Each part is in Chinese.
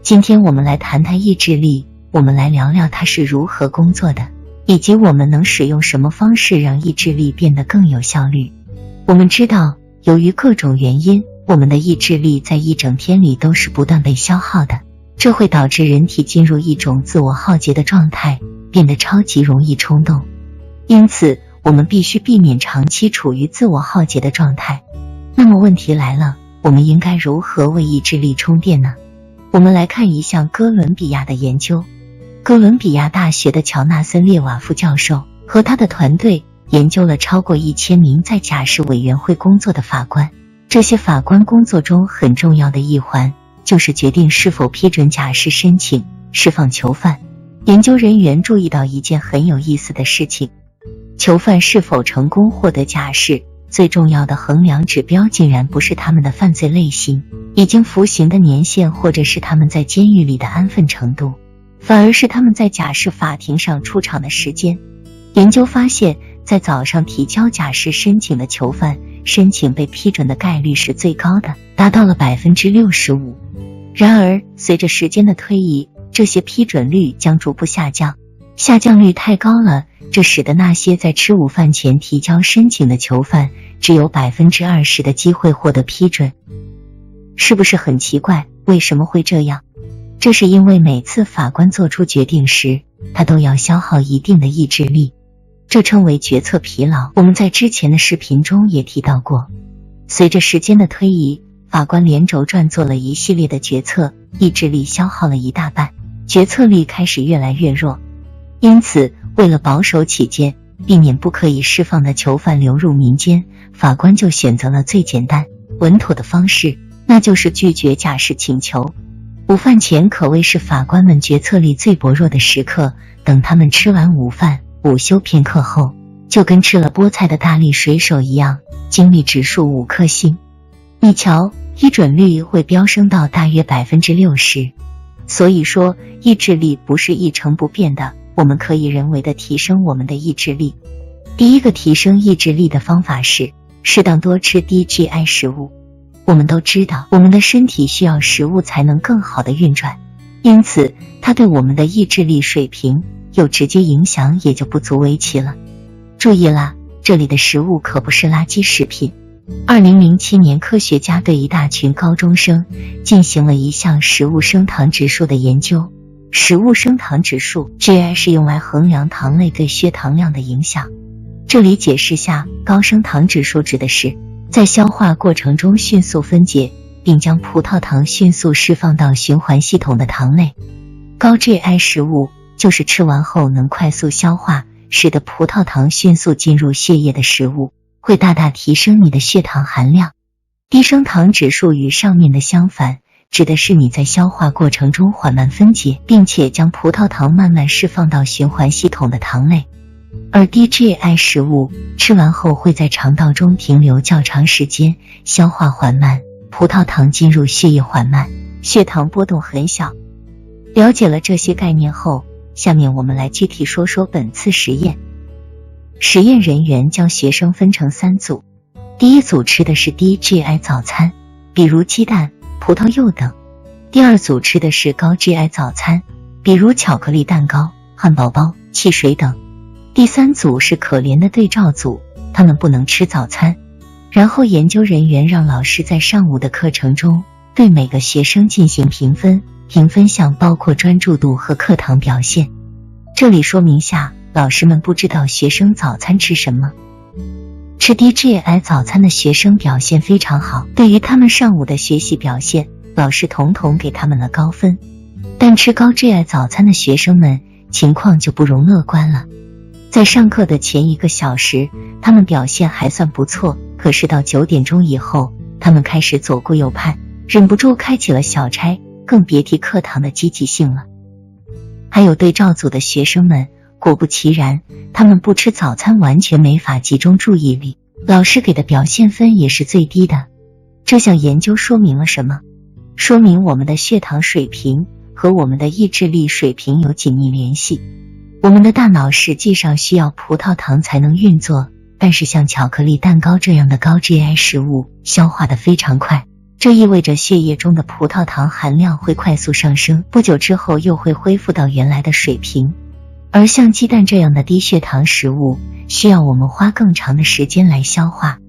今天我们来谈谈意志力，我们来聊聊它是如何工作的，以及我们能使用什么方式让意志力变得更有效率。我们知道，由于各种原因，我们的意志力在一整天里都是不断被消耗的，这会导致人体进入一种自我耗竭的状态，变得超级容易冲动。因此，我们必须避免长期处于自我耗竭的状态。那么问题来了，我们应该如何为意志力充电呢？我们来看一项哥伦比亚的研究。哥伦比亚大学的乔纳森·列瓦夫教授和他的团队研究了超过1000名在假释委员会工作的法官。这些法官工作中很重要的一环就是决定是否批准假释申请，释放囚犯。研究人员注意到一件很有意思的事情，囚犯是否成功获得假释，最重要的衡量指标竟然不是他们的犯罪类型、已经服刑的年限，或者是他们在监狱里的安分程度，反而是他们在假释法庭上出场的时间。研究发现，在早上提交假释申请的囚犯，申请被批准的概率是最高的，达到了 65%。 然而，随着时间的推移，这些批准率将逐步下降，下降率太高了，这使得那些在吃午饭前提交申请的囚犯只有 20% 的机会获得批准。是不是很奇怪？为什么会这样？这是因为每次法官做出决定时，他都要消耗一定的意志力，这称为决策疲劳。我们在之前的视频中也提到过，随着时间的推移，法官连轴转做了一系列的决策，意志力消耗了一大半，决策力开始越来越弱。因此，为了保守起见，避免不可以释放的囚犯流入民间，法官就选择了最简单、稳妥的方式，那就是拒绝假释请求。午饭前可谓是法官们决策力最薄弱的时刻，等他们吃完午饭，午休片刻后，就跟吃了菠菜的大力水手一样，精力指数5颗星。你瞧，批准率会飙升到大约 60%。 所以说，意志力不是一成不变的，我们可以人为的提升我们的意志力。第一个提升意志力的方法是适当多吃低 GI 食物。我们都知道，我们的身体需要食物才能更好的运转，因此它对我们的意志力水平有直接影响，也就不足为奇了。注意啦，这里的食物可不是垃圾食品。2007年，科学家对一大群高中生进行了一项食物升糖指数的研究。食物升糖指数 GI 是用来衡量糖类对血糖量的影响。这里解释下，高升糖指数指的是在消化过程中迅速分解，并将葡萄糖迅速释放到循环系统的糖类。高 GI 食物就是吃完后能快速消化，使得葡萄糖迅速进入血液的食物，会大大提升你的血糖含量。低升糖指数与上面的相反，指的是你在消化过程中缓慢分解，并且将葡萄糖慢慢释放到循环系统的糖类。而低 GI 食物吃完后会在肠道中停留较长时间，消化缓慢，葡萄糖进入血液缓慢，血糖波动很小。了解了这些概念后，下面我们来具体说说本次实验。实验人员将学生分成3组，第一组吃的是低 GI 早餐，比如鸡蛋、葡萄柚等；第二组吃的是高 GI 早餐，比如巧克力蛋糕、汉堡包、汽水等；第三组是可怜的对照组，他们不能吃早餐。然后研究人员让老师在上午的课程中对每个学生进行评分，评分项包括专注度和课堂表现。这里说明下，老师们不知道学生早餐吃什么。吃低 GI 早餐的学生表现非常好，对于他们上午的学习表现，老师统统给他们了高分。但吃高 GI 早餐的学生们情况就不容乐观了。在上课的前1个小时，他们表现还算不错，可是到9点钟以后，他们开始左顾右盼，忍不住开启了小差，更别提课堂的积极性了。还有对照组的学生们，果不其然，他们不吃早餐完全没法集中注意力，老师给的表现分也是最低的。这项研究说明了什么？说明我们的血糖水平和我们的意志力水平有紧密联系。我们的大脑实际上需要葡萄糖才能运作，但是像巧克力蛋糕这样的高 GI 食物消化得非常快，这意味着血液中的葡萄糖含量会快速上升，不久之后又会恢复到原来的水平。而像鸡蛋这样的低血糖食物，需要我们花更长的时间来消化。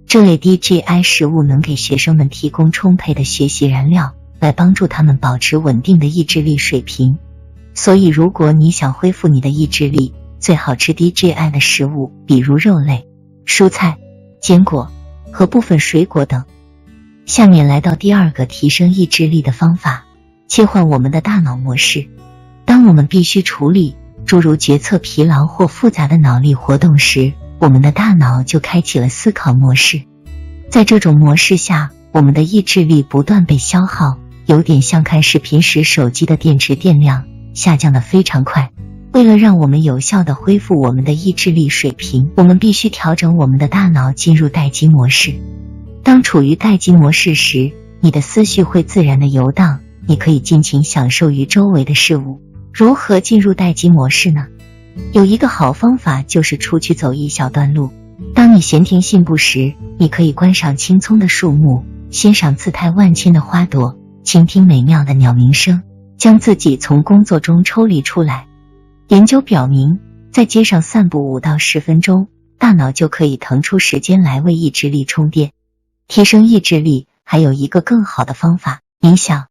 这类低 GI 食物能给学生们提供充沛的学习燃料，来帮助他们保持稳定的意志力水平。所以如果你想恢复你的意志力，最好吃低 GI 的食物，比如肉类、蔬菜、坚果和部分水果等。下面来到第二个提升意志力的方法，切换我们的大脑模式。当我们必须处理诸如决策疲劳或复杂的脑力活动时，我们的大脑就开启了思考模式。在这种模式下，我们的意志力不断被消耗，有点像看视频时手机的电池电量下降得非常快。为了让我们有效地恢复我们的意志力水平，我们必须调整我们的大脑进入待机模式。当处于待机模式时，你的思绪会自然地游荡，你可以尽情享受于周围的事物。如何进入待机模式呢？有一个好方法就是出去走一小段路。当你闲庭信步时，你可以观赏青葱的树木，欣赏姿态万千的花朵，倾听美妙的鸟鸣声，将自己从工作中抽离出来。研究表明，在街上散步5到10分钟，大脑就可以腾出时间来为意志力充电。提升意志力还有一个更好的方法，冥想。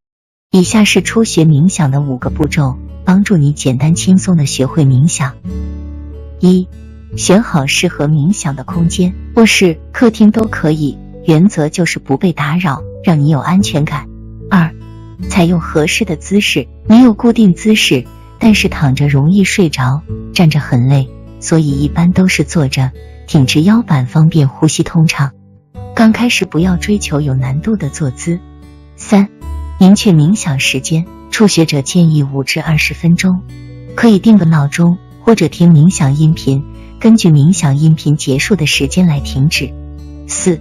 以下是初学冥想的5个步骤，帮助你简单轻松地学会冥想。1. 选好适合冥想的空间，卧室、客厅都可以，原则就是不被打扰，让你有安全感。2. 采用合适的姿势，没有固定姿势，但是躺着容易睡着，站着很累，所以一般都是坐着，挺直腰板方便呼吸通畅。刚开始不要追求有难度的坐姿。3. 明确冥想时间，初学者建议5至20分钟，可以定个闹钟或者听冥想音频，根据冥想音频结束的时间来停止。4.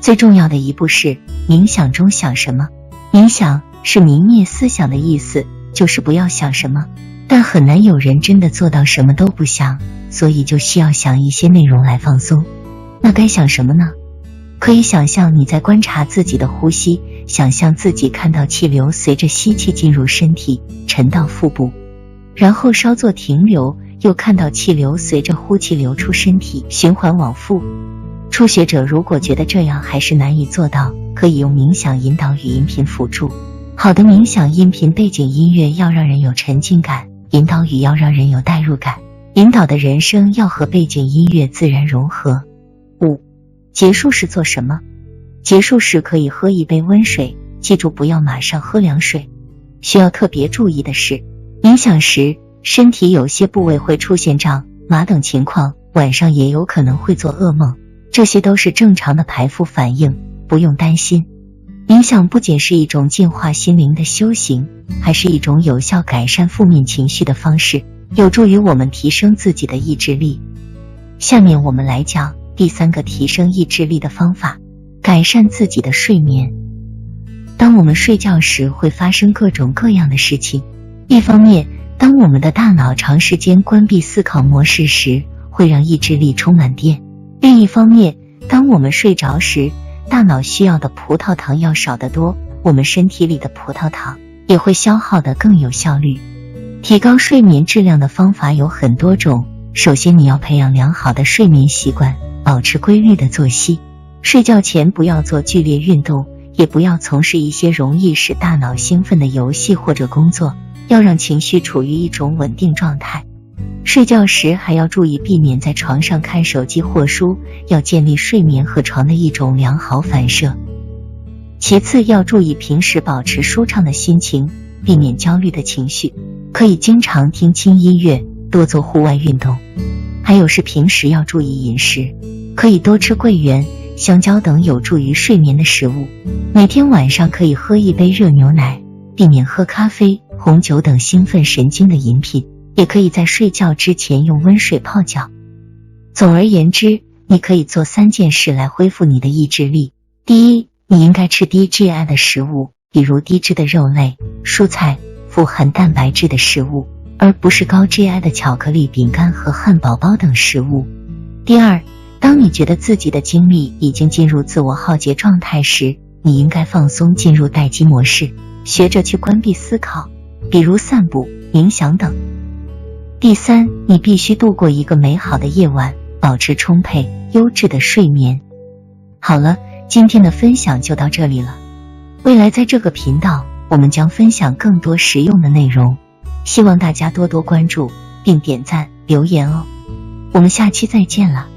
最重要的一步是冥想中想什么。冥想是泯灭思想的意思，就是不要想什么，但很难有人真的做到什么都不想，所以就需要想一些内容来放松。那该想什么呢？可以想象你在观察自己的呼吸，想象自己看到气流随着吸气进入身体，沉到腹部，然后稍作停留，又看到气流随着呼气流出身体，循环往复。初学者如果觉得这样还是难以做到，可以用冥想引导语音频辅助。好的冥想音频背景音乐要让人有沉浸感，引导语要让人有代入感，引导的人声要和背景音乐自然融合。5. 结束时做什么？结束时可以喝一杯温水，记住不要马上喝凉水。需要特别注意的是，冥想时身体有些部位会出现胀、麻等情况，晚上也有可能会做噩梦，这些都是正常的排腹反应，不用担心。冥想不仅是一种净化心灵的修行，还是一种有效改善负面情绪的方式，有助于我们提升自己的意志力。下面我们来讲第3个提升意志力的方法，改善自己的睡眠。当我们睡觉时会发生各种各样的事情，一方面，当我们的大脑长时间关闭思考模式时，会让意志力充满电；另一方面，当我们睡着时，大脑需要的葡萄糖要少得多，我们身体里的葡萄糖也会消耗得更有效率。提高睡眠质量的方法有很多种，首先你要培养良好的睡眠习惯，保持规律的作息。睡觉前不要做剧烈运动，也不要从事一些容易使大脑兴奋的游戏或者工作，要让情绪处于一种稳定状态。睡觉时还要注意避免在床上看手机或书，要建立睡眠和床的一种良好反射。其次要注意平时保持舒畅的心情，避免焦虑的情绪，可以经常听轻音乐，多做户外运动。还有是平时要注意饮食，可以多吃桂圆、香蕉等有助于睡眠的食物，每天晚上可以喝一杯热牛奶，避免喝咖啡、红酒等兴奋神经的饮品，也可以在睡觉之前用温水泡脚。总而言之，你可以做3件事来恢复你的意志力。第一，你应该吃低 GI 的食物，比如低脂的肉类、蔬菜、富含蛋白质的食物，而不是高 GI 的巧克力、饼干和汉堡包等食物。第二，当你觉得自己的精力已经进入自我耗竭状态时，你应该放松，进入待机模式，学着去关闭思考，比如散步、冥想等。第三，你必须度过一个美好的夜晚，保持充沛、优质的睡眠。好了，今天的分享就到这里了。未来在这个频道，我们将分享更多实用的内容，希望大家多多关注并点赞留言哦。我们下期再见了。